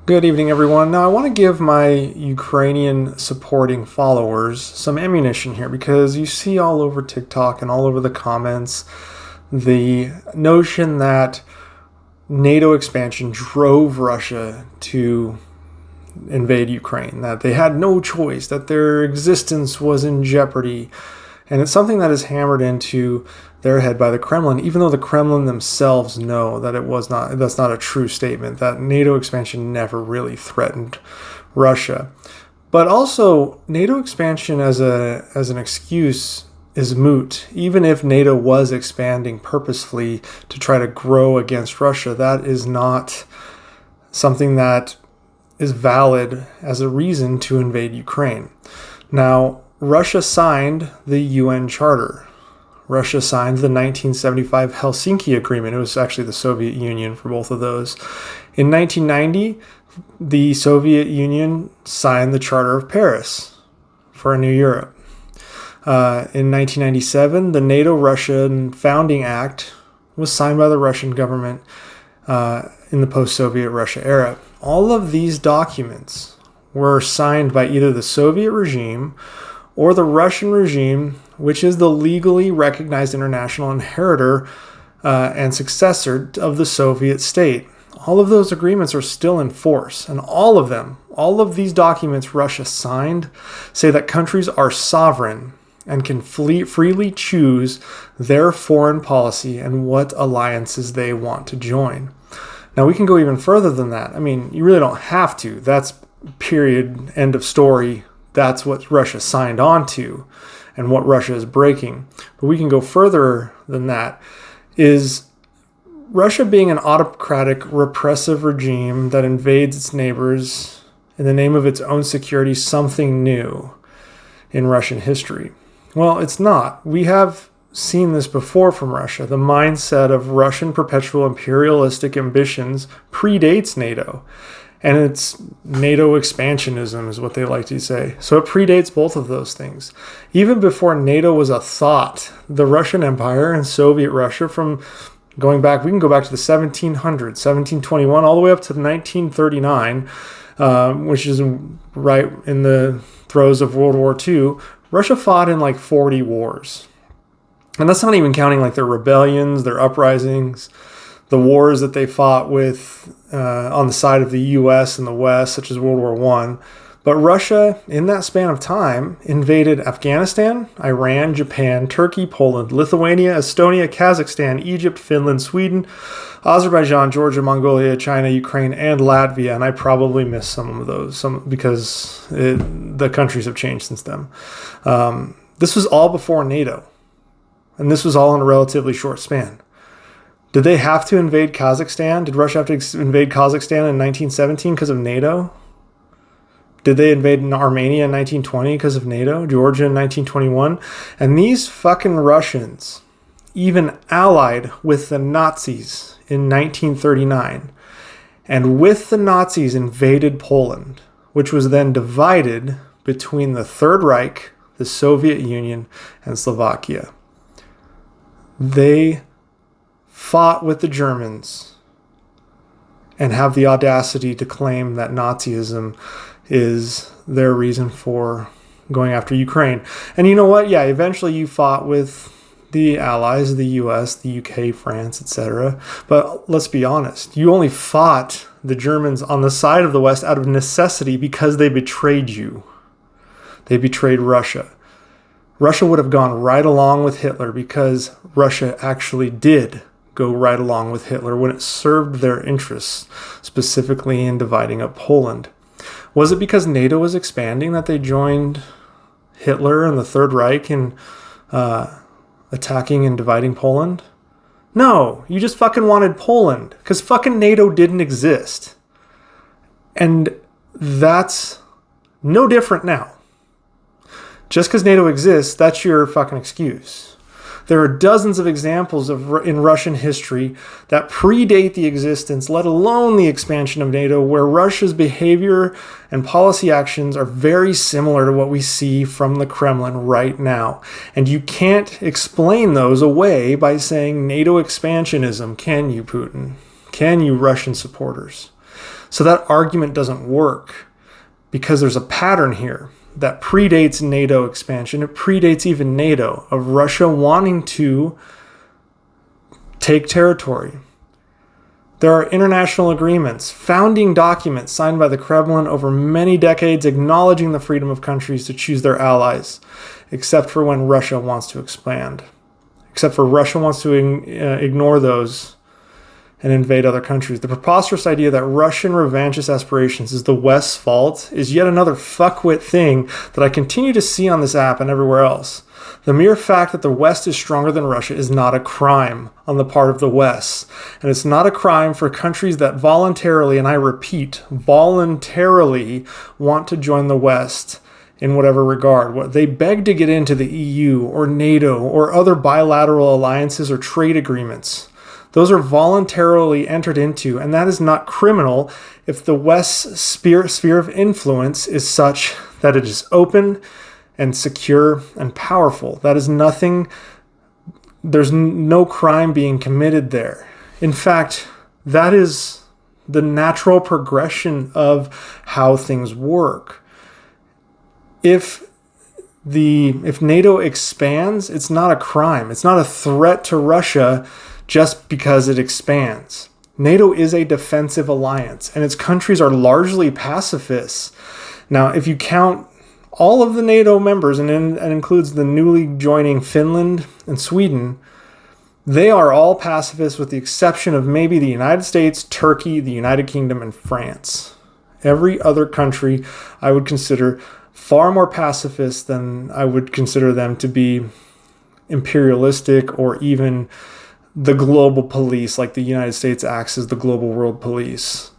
Good evening, everyone. Now, I want to give my Ukrainian supporting followers some ammunition here because you see all over TikTok and all over the comments the notion that NATO expansion drove Russia to invade Ukraine, that they had no choice, that their existence was in jeopardy. And it's something that is hammered into their head by the Kremlin, even though the Kremlin themselves know that that's not a true statement, that NATO expansion never really threatened Russia. But also, NATO expansion as an excuse is moot. Even if NATO was expanding purposefully to try to grow against Russia, that is not something that is valid as a reason to invade Ukraine. Now, Russia signed the UN Charter. Russia signed the 1975 Helsinki Agreement. It was actually the Soviet Union for both of those. In 1990, the Soviet Union signed the Charter of Paris for a new Europe. In 1997, the NATO-Russian Founding Act was signed by the Russian government in the post-Soviet Russia era. All of these documents were signed by either the Soviet regime or the Russian regime, which is the legally recognized international inheritor and successor of the Soviet state. All of those agreements are still in force, and all of these documents Russia signed say that countries are sovereign and can freely choose their foreign policy and what alliances they want to join. Now, we can go even further than that. I mean, you really don't have to. That's period, end of story. That's what Russia signed on to and what Russia is breaking. But we can go further than that. Is Russia being an autocratic, repressive regime that invades its neighbors in the name of its own security something new in Russian history? Well, it's not. We have seen this before from Russia. The mindset of Russian perpetual imperialistic ambitions predates NATO. And it's NATO expansionism is what they like to say. So it predates both of those things. Even before NATO was a thought, the Russian Empire and Soviet Russia from going back, we can go back to the 1700s, 1721, all the way up to 1939, which is right in the throes of World War II. Russia fought in like 40 wars. And that's not even counting like their rebellions, their uprisings, the wars that they fought with on the side of the U.S. and the West, such as World War I. But Russia, in that span of time, invaded Afghanistan, Iran, Japan, Turkey, Poland, Lithuania, Estonia, Kazakhstan, Egypt, Finland, Sweden, Azerbaijan, Georgia, Mongolia, China, Ukraine, and Latvia. And I probably missed some of those because the countries have changed since then. This was all before NATO. And this was all in a relatively short span. Did they have to invade Kazakhstan? Did Russia have to invade Kazakhstan in 1917 because of NATO? Did they invade Armenia in 1920 because of NATO? Georgia in 1921? And these fucking Russians even allied with the Nazis in 1939. And with the Nazis invaded Poland, which was then divided between the Third Reich, the Soviet Union, and Slovakia. They fought with the Germans and have the audacity to claim that Nazism is their reason for going after Ukraine. And you know what? Yeah, eventually you fought with the Allies, the US, the UK, France, etc. But let's be honest, you only fought the Germans on the side of the West out of necessity because they betrayed you. They betrayed Russia. Russia would have gone right along with Hitler because Russia actually did go right along with Hitler when it served their interests, specifically in dividing up Poland. Was it because NATO was expanding that they joined Hitler and the Third Reich in attacking and dividing Poland? No, you just fucking wanted Poland because fucking NATO didn't exist. And that's no different now. Just because NATO exists, that's your fucking excuse. There are dozens of examples in Russian history that predate the existence, let alone the expansion of NATO, where Russia's behavior and policy actions are very similar to what we see from the Kremlin right now. And you can't explain those away by saying NATO expansionism, can you, Putin? Can you, Russian supporters? So that argument doesn't work because there's a pattern here that predates NATO expansion. It predates even NATO, of Russia wanting to take territory. There are international agreements, founding documents signed by the Kremlin over many decades acknowledging the freedom of countries to choose their allies, except for when Russia wants to expand. Except for Russia wants to ignore those and invade other countries. The preposterous idea that Russian revanchist aspirations is the West's fault is yet another fuckwit thing that I continue to see on this app and everywhere else. The mere fact that the West is stronger than Russia is not a crime on the part of the West. And it's not a crime for countries that voluntarily, and I repeat, voluntarily want to join the West in whatever regard. They beg to get into the EU or NATO or other bilateral alliances or trade agreements. Those are voluntarily entered into, and that is not criminal if the West's sphere of influence is such that it is open and secure and powerful. That is nothing, there's no crime being committed there. In fact, that is the natural progression of how things work. If NATO expands, it's not a crime. It's not a threat to Russia just because it expands. NATO is a defensive alliance, and its countries are largely pacifists. Now, if you count all of the NATO members, and includes the newly joining Finland and Sweden, they are all pacifists with the exception of maybe the United States, Turkey, the United Kingdom, and France. Every other country I would consider far more pacifist than I would consider them to be imperialistic or even the global police, like the United States acts as the global world police.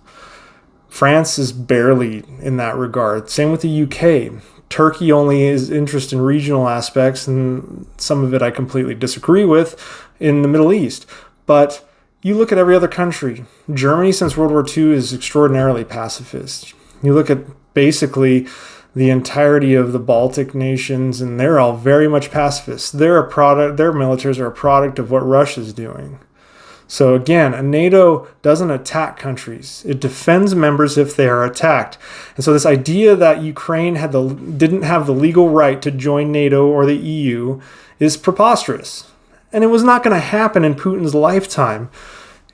France is barely in that regard. Same with the UK. Turkey only is interested in regional aspects, and some of it I completely disagree with, in the Middle East. But you look at every other country. Germany since World War II is extraordinarily pacifist. You look at basically the entirety of the Baltic nations, and they're all very much pacifists. They're a product, their militaries are a product of what Russia's doing. So again, a NATO doesn't attack countries. It defends members if they are attacked. And so this idea that Ukraine didn't have the legal right to join NATO or the EU is preposterous. And it was not going to happen in Putin's lifetime.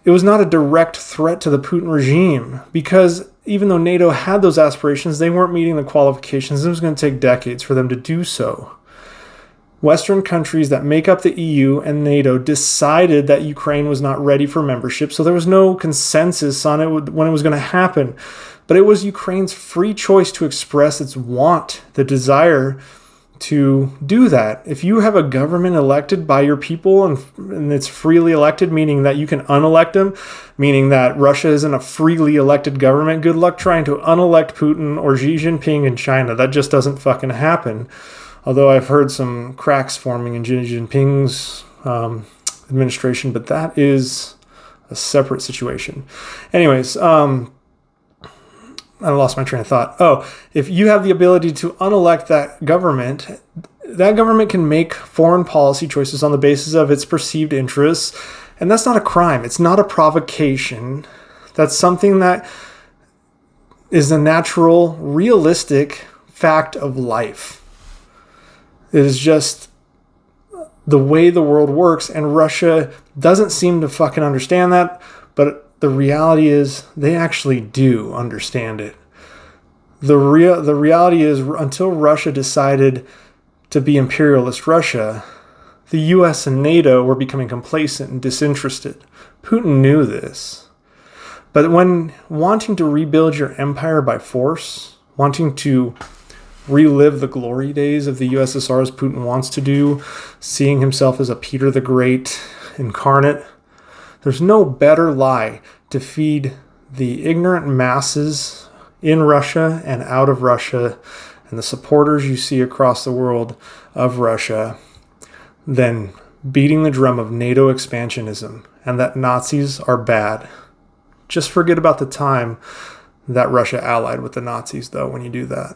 It was not a direct threat to the Putin regime because even though NATO had those aspirations, they weren't meeting the qualifications. It was going to take decades for them to do so. Western countries that make up the EU and NATO decided that Ukraine was not ready for membership, so there was no consensus on it when it was going to happen. But it was Ukraine's free choice to express its want, the desire to do that. If you have a government elected by your people and it's freely elected, meaning that you can unelect them, meaning that Russia isn't a freely elected government, good luck trying to unelect Putin or Xi Jinping in China. That just doesn't fucking happen. Although I've heard some cracks forming in Xi Jinping's administration, but that is a separate situation. Anyways, I lost my train of thought. Oh, if you have the ability to unelect that government can make foreign policy choices on the basis of its perceived interests, and that's not a crime. It's not a provocation. That's something that is a natural, realistic fact of life. It is just the way the world works, and Russia doesn't seem to fucking understand that, but the reality is they actually do understand it. The reality is until Russia decided to be imperialist Russia, the US and NATO were becoming complacent and disinterested. Putin knew this. But when wanting to rebuild your empire by force, wanting to relive the glory days of the USSR as Putin wants to do, seeing himself as a Peter the Great incarnate, there's no better lie to feed the ignorant masses in Russia and out of Russia and the supporters you see across the world of Russia than beating the drum of NATO expansionism and that Nazis are bad. Just forget about the time that Russia allied with the Nazis, though, when you do that.